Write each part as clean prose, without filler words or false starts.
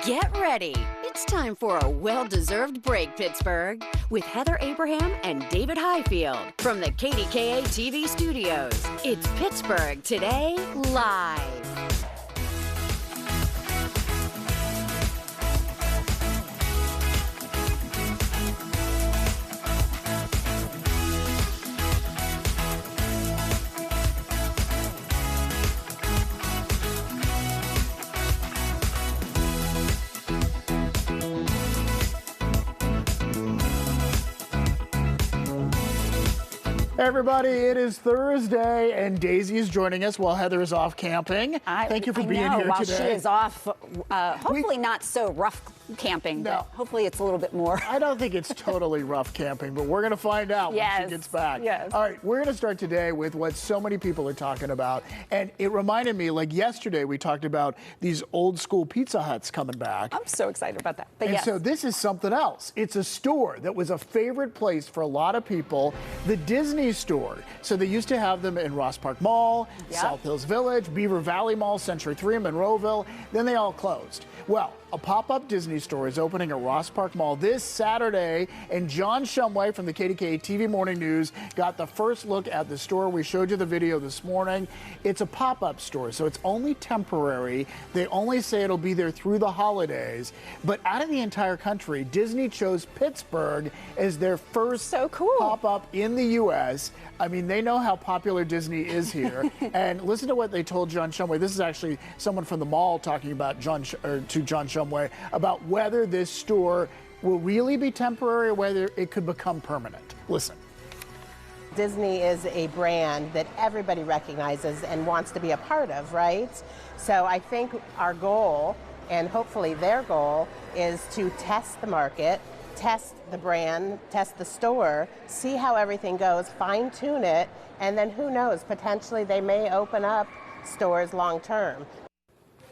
Get ready. It's time for a well-deserved break, Pittsburgh, with Heather Abraham and David Highfield from the KDKA TV studios. It's Pittsburgh Today Live. Hey everybody, it is Thursday, and Daisy is joining us while Heather is off camping. Thank you for being here while today. She is off, hopefully not so rough camping, No. but hopefully it's a little bit more. I don't think it's totally rough camping, but we're going to find out when she gets back. Yes. All right, we're going to start today with what so many people are talking about, and it reminded me, like yesterday we talked about these old school Pizza Huts coming back. I'm so excited about that. But And yes. so this is something else. It's a store that was a favorite place for a lot of people, the Disney store. So they used to have them in Ross Park Mall, Yep. South Hills Village, Beaver Valley Mall, Century 3, Monroeville. Then they all closed. Well, a pop-up Disney store is opening at Ross Park Mall this Saturday, and John Shumway from the KDKA TV Morning News got the first look at the store. We showed you the video this morning. It's a pop-up store, so it's only temporary. They only say it'll be there through the holidays. But out of the entire country, Disney chose Pittsburgh as their first So cool. pop-up in the U.S. I mean, they know how popular Disney is here. And listen to what they told John Shumway. This is actually someone from the mall talking about John Shumway about whether this store will really be temporary or whether it could become permanent. Listen. Disney is a brand that everybody recognizes and wants to be a part of, right? So I think our goal, and hopefully their goal, is to test the market, test the brand, test the store, see how everything goes, fine-tune it, and then who knows, potentially they may open up stores long-term.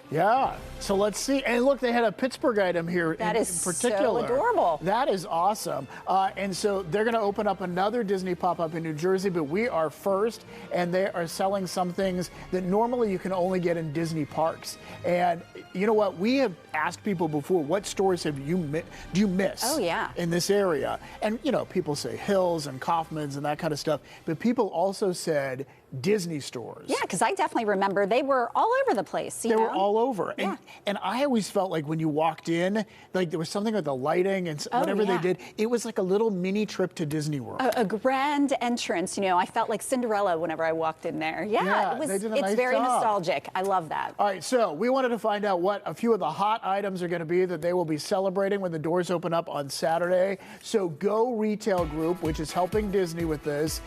Yeah, so let's see. And look, they had a Pittsburgh item here That in is particular. so adorable. That is awesome. And so they're going to open up another Disney pop-up in New Jersey, but we are first, and they are selling some things that normally you can only get in Disney parks. And you know what? We have asked people before, what stores do you miss Oh, yeah. in this area? And, you know, people say Hills and Kaufman's and that kind of stuff, but people also said Disney stores. Yeah, because I definitely remember they were all over the place. They were all over. Yeah. And I always felt like when you walked in, like there was something with the lighting and whatever they yeah. did, it was like a little mini trip to Disney World. A grand entrance, you know. I felt like Cinderella whenever I walked in there. Yeah, they did a it's nice very job. nostalgic. I love that. All right, so we wanted to find out what a few of the hot items are going to be that they will be celebrating when the doors open up on Saturday. So Go Retail Group, which is helping Disney with this,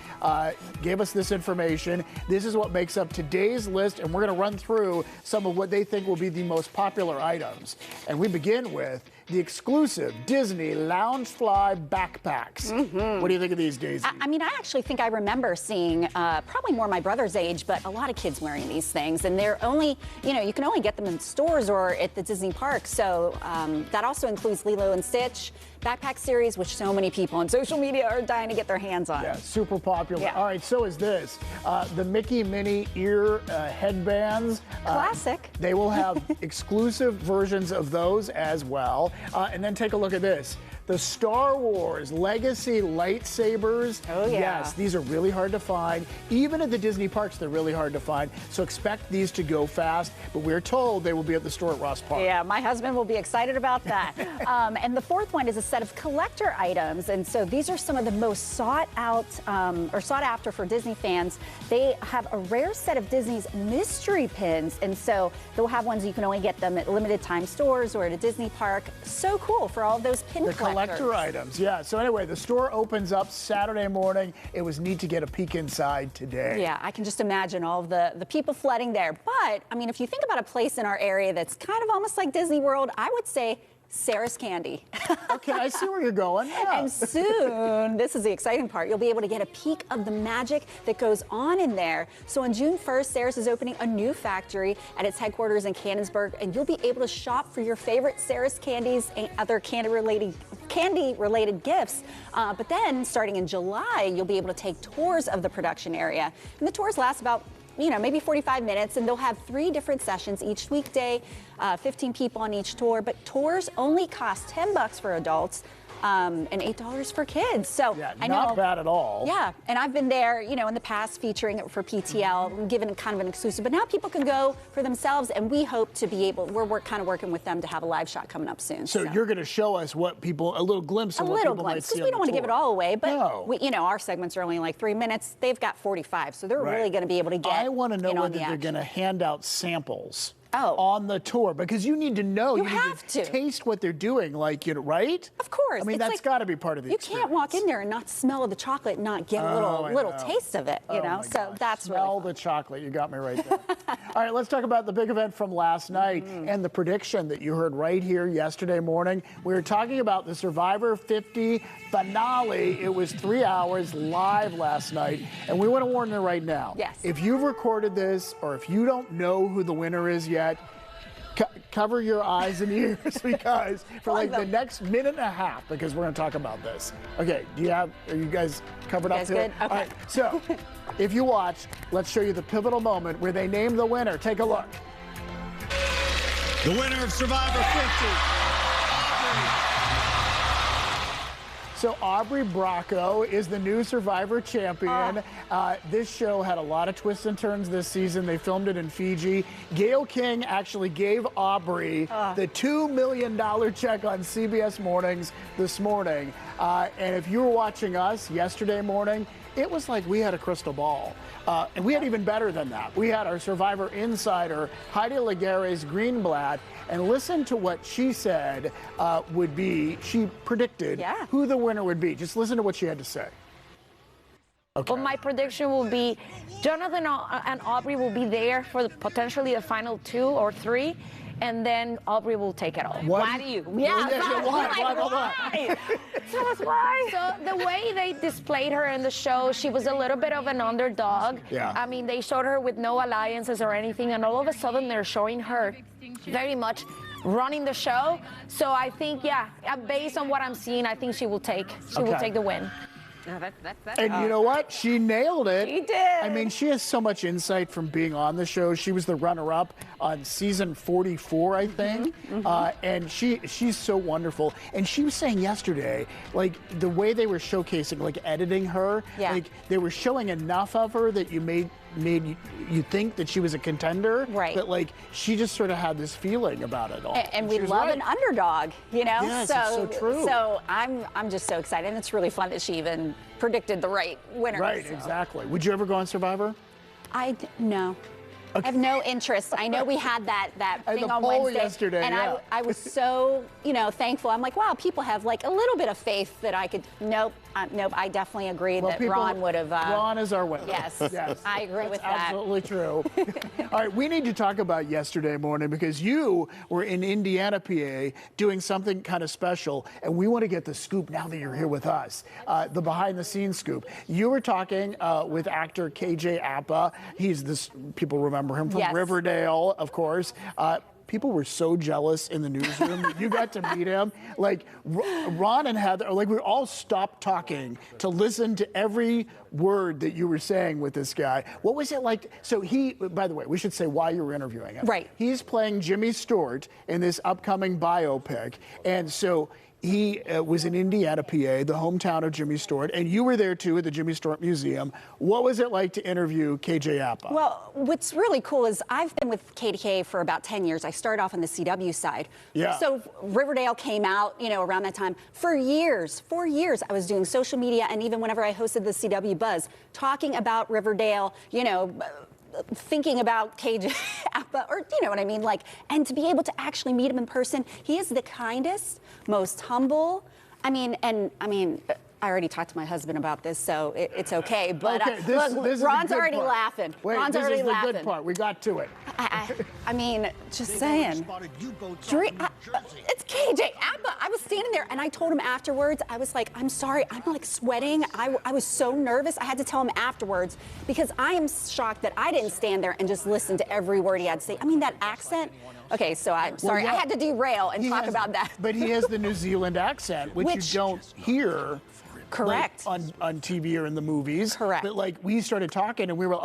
gave us this information. This is what makes up today's list, and we're going to run through some of what they think will be the most popular items. And we begin with the exclusive Disney Loungefly backpacks. What do you think of these, Daisy? I mean, I actually think I remember seeing probably more my brother's age, but a lot of kids wearing these things. And they're only, you know, you can only get them in stores or at the Disney park. So that also includes Lilo and Stitch backpack series, which so many people on social media are dying to get their hands on. Yeah, super popular. Yeah. All right, so is this. The Mickey Minnie ear headbands. Classic. They will have exclusive versions of those as well. And then take a look at this. The Star Wars Legacy lightsabers. Oh, yeah. Yes, these are really hard to find. Even at the Disney parks, they're really hard to find. So expect these to go fast. But we're told they will be at the store at Ross Park. Yeah, my husband will be excited about that. And the fourth one is a set of collector items. And so these are some of the most sought out or sought after for Disney fans. They have a rare set of Disney's mystery pins. And so they'll have ones you can only get them at limited time stores or at a Disney park. So cool for all of those pin collectors. Collector items, yeah. So anyway, the store opens up Saturday morning. It was neat to get a peek inside today. Yeah, I can just imagine all of the people flooding there. But, I mean, if you think about a place in our area that's kind of almost like Disney World, I would say Sarah's Candy. Okay, I see where you're going. Yeah. And soon, this is the exciting part, you'll be able to get a peek of the magic that goes on in there. So on June 1st, Sarah's is opening a new factory at its headquarters in Canonsburg, and you'll be able to shop for your favorite Sarah's candies and other candy-related gifts. But then, starting in July, you'll be able to take tours of the production area. And the tours last about maybe 45 minutes, and they'll have 3 different sessions each weekday, 15 people on each tour. But tours only cost $10 for adults. And $8 for kids. So yeah, I know, not bad at all. Yeah, and I've been there, in the past featuring it for PTL, given kind of an exclusive. But now people can go for themselves, and we hope to be able. We're kind of working with them to have a live shot coming up soon. So you're going to show us a little glimpse of what people might see. Because we don't want to give it all away. But no. our segments are only like 3 minutes. They've got 45, so they're really going to be able to get. I want to know whether they're going to hand out samples. On the tour, because you need to know. You need have to taste what they're doing, right? Of course. I mean, that's got to be part of the experience. You can't walk in there and not smell the chocolate and not get a little taste of it, So that's really Smell the chocolate. You got me right there. All right, let's talk about the big event from last night and the prediction that you heard right here yesterday morning. We were talking about the Survivor 50 finale. It was 3 hours live last night, and we want to warn you right now. Yes. If you've recorded this, or if you don't know who the winner is yet, cover your eyes and ears because for like the next minute and a half, because we're going to talk about this. Okay, are you guys covered up to it? Okay. All right, so if you watch, let's show you the pivotal moment where they name the winner. Take a look. The winner of Survivor 50. So Aubrey Bracco is the new Survivor champion. This show had a lot of twists and turns this season. They filmed it in Fiji. Gayle King actually gave Aubrey the $2 million check on CBS Mornings this morning. And if you were watching us yesterday morning, it was like we had a crystal ball. And we had even better than that. We had our Survivor insider, Heidi Laguerres Greenblatt, and listen to what she said she predicted who the winner would be. Just listen to what she had to say. Okay. Well, my prediction will be Jonathan and Aubrey will be there for potentially the final 2 or 3. And then Aubrey will take it all. Why do you? Why? Tell us why. So the way they displayed her in the show, she was a little bit of an underdog. Yeah. I mean, they showed her with no alliances or anything, and all of a sudden they're showing her very much running the show. So I think, based on what I'm seeing, I think she will take the win. And you know what? She nailed it. She did. I mean, she has so much insight from being on the show. She was the runner-up on season 44, I think. And she's so wonderful. And she was saying yesterday, like, the way they were showcasing, like, editing her, like, they were showing enough of her that you made you think that she was a contender. Right. But, like, she just sort of had this feeling about it all. And we love an underdog, Yes, it's so true. So I'm just so excited. And it's really fun that she even predicted the right winner. Right, exactly. Would you ever go on Survivor? No. I have no interest. I know we had that thing on Wednesday yesterday, and I was so thankful. I'm like, wow, people have like a little bit of faith that I could. Nope. I definitely agree that Ron would have. Ron is our winner. Yes, I agree with that. Absolutely true. All right, we need to talk about yesterday morning because you were in Indiana, PA, doing something kind of special, and we want to get the scoop now that you're here with us, the behind-the-scenes scoop. You were talking with actor KJ Apa. He's this. People remember him from Riverdale, of course. People were so jealous in the newsroom that you got to meet him. Like, Ron and Heather, like, we all stopped talking to listen to every word that you were saying with this guy. What was it like? So by the way, we should say why you were interviewing him. Right. He's playing Jimmy Stewart in this upcoming biopic. And so he was in Indiana, PA, the hometown of Jimmy Stewart, and you were there too at the Jimmy Stewart Museum. What was it like to interview KJ Apa? Well, what's really cool is I've been with KDK for about 10 years. I started off on the CW side. Yeah. So Riverdale came out, around that time. For years, 4 years, I was doing social media, and even whenever I hosted the CW Buzz, talking about Riverdale, thinking about KJ Apa, or you know what I mean, and to be able to actually meet him in person, he is the kindest, most humble. I already talked to my husband about this, so it's okay. But okay, this Ron's is already laughing. Wait, Ron's this already is the laughing. good part. We got to it. Just saying. It's KJ Apa. I was standing there, and I told him afterwards, I was like, I'm sorry, I'm like sweating. I was so nervous. I had to tell him afterwards because I am shocked that I didn't stand there and just listen to every word he had to say. I mean, that accent. Okay, so I'm sorry. I had to derail and talk about that. But he has the New Zealand accent, which you don't hear. Correct. Like, on TV or in the movies. Correct. But we started talking and we were,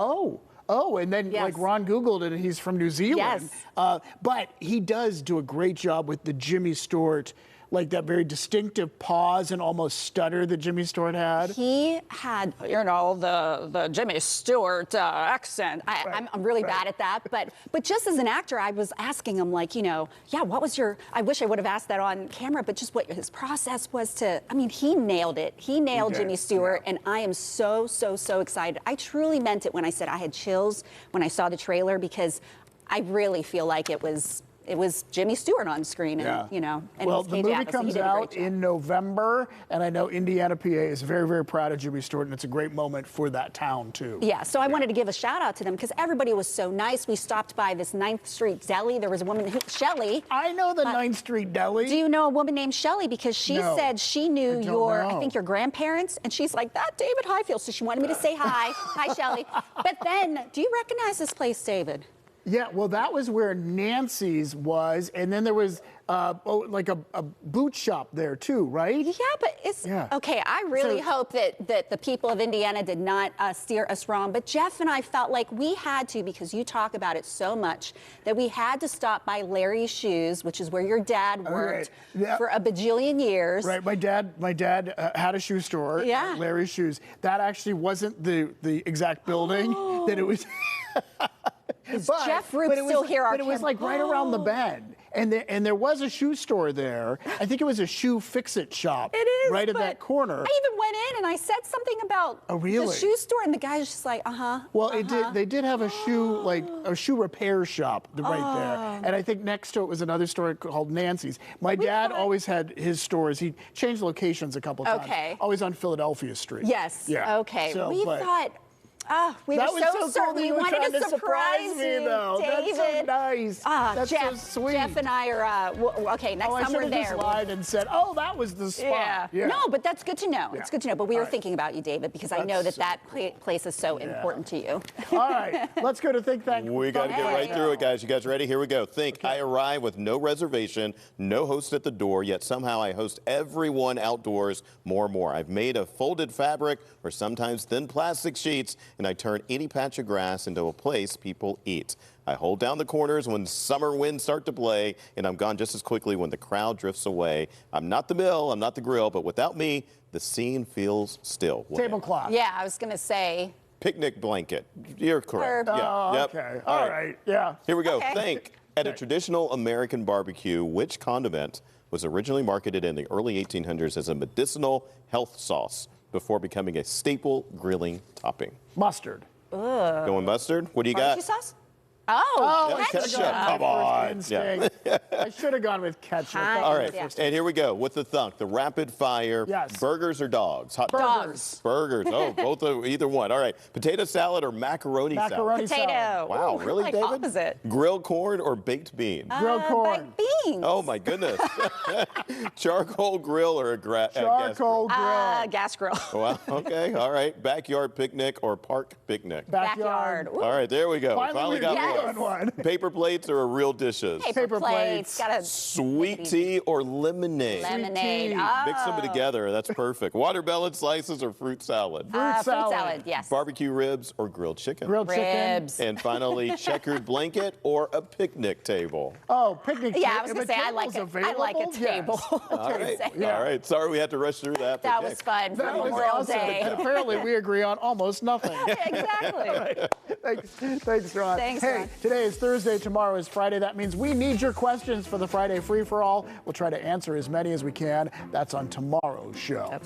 Oh, and then like Ron Googled it, and he's from New Zealand. Yes. But he does do a great job with the Jimmy Stewart, like that very distinctive pause and almost stutter that Jimmy Stewart had. He had, the Jimmy Stewart accent. I'm really bad at that, but just as an actor, I was asking him, like, what was your? I wish I would have asked that on camera, but just what his process was to. I mean, he nailed it. He nailed Jimmy Stewart, and I am so excited. I truly meant it when I said I had chills when I saw the trailer, because I really feel like it was Jimmy Stewart on screen, and and well, the movie comes out in November, and I know Indiana, PA is very, very proud of Jimmy Stewart, and it's a great moment for that town too. Yeah, so I wanted to give a shout out to them because everybody was so nice. We stopped by this 9th Street Deli. There was a woman, Shelley. I know the 9th Street Deli. Do you know a woman named Shelley? Because she said she knew I think your grandparents, and she's like, that David Highfield. So she wanted me to say hi. Hi, Shelley. But then, do you recognize this place, David? Yeah, well, that was where Nancy's was, and then there was like a boot shop there too, right? Yeah, but it's okay. I really hope that the people of Indiana did not steer us wrong. But Jeff and I felt like we had to, because you talk about it so much, that we had to stop by Larry's Shoes, which is where your dad worked for a bajillion years. Right. My dad had a shoe store. Yeah. Larry's Shoes. That actually wasn't the exact building that it was. Is Jeff Roop still here? But it was like right around the bend. And there was a shoe store there. I think it was a shoe fix-it shop. It is, right at that corner. I even went in and I said something about the shoe store, and the guy was just like, Well, they did have a shoe repair shop right there. And I think next to it was another store called Nancy's. My dad always had his stores. He changed locations a couple times. Okay. Always on Philadelphia Street. Yes. Yeah. Okay. So, we thought. We were so certain. We wanted to surprise me, though. David. That's so nice. That's Jeff, so sweet. Jeff and I are okay. Next time we're there. I should have just lied and said, "Oh, that was the spot." Yeah. No, but that's good to know. It's good to know. But we were thinking about you, David, because I know that place is so important to you. All right, let's go to Think Tank. We got to get right through it, guys. You guys ready? Here we go. Think. I arrive with no reservation, no host at the door, yet somehow I host everyone outdoors more and more. I've made of folded fabric or sometimes thin plastic sheets, and I turn any patch of grass into a place people eat. I hold down the corners when summer winds start to play, and I'm gone just as quickly when the crowd drifts away. I'm not the mill, I'm not the grill, but without me, the scene feels still. Tablecloth. Yeah, I was going to say. Picnic blanket. You're correct. Yeah. Oh, yep. Okay. All right. Yeah. Here we go. Think. At a traditional American barbecue, which condiment was originally marketed in the early 1800s as a medicinal health sauce before becoming a staple grilling topping? Mustard. Going mustard? What do you got? Barbecue sauce? Oh, ketchup. Come on. Yeah. I should have gone with ketchup. All right. And here we go with the thunk, the rapid fire. Yes. Burgers or dogs? Hot Dogs. Burgers. Oh, either one. All right. Potato salad or macaroni salad? Macaroni Potato. salad. Wow, really, like David? Opposite. Grilled corn or baked beans? Grilled corn. Baked beans. Oh, my goodness. Charcoal grill or a gas grill? Charcoal grill. Gas grill. Well, okay. All right. Backyard picnic or park picnic? Backyard. All right. There we go. Finally got one. Paper plates or real dishes? Paper plates. Sweet tea or lemonade? Lemonade. Mix them together. That's perfect. Watermelon slices or fruit salad? Fruit salad, yes. Barbecue ribs or grilled chicken? Grilled Ribs. chicken. And finally, checkered blanket or a picnic table? Oh, picnic table. Yeah, I was going to say, I like a table. All right. All right. Sorry we had to rush through that. That was fun for That was Memorial awesome. Day. And apparently we agree on almost nothing. Exactly. Thanks, Ron. Thanks, hey, Ron. today is Thursday. Tomorrow is Friday. That means we need your questions for the Friday Free-for-All. We'll try to answer as many as we can. That's on tomorrow's show.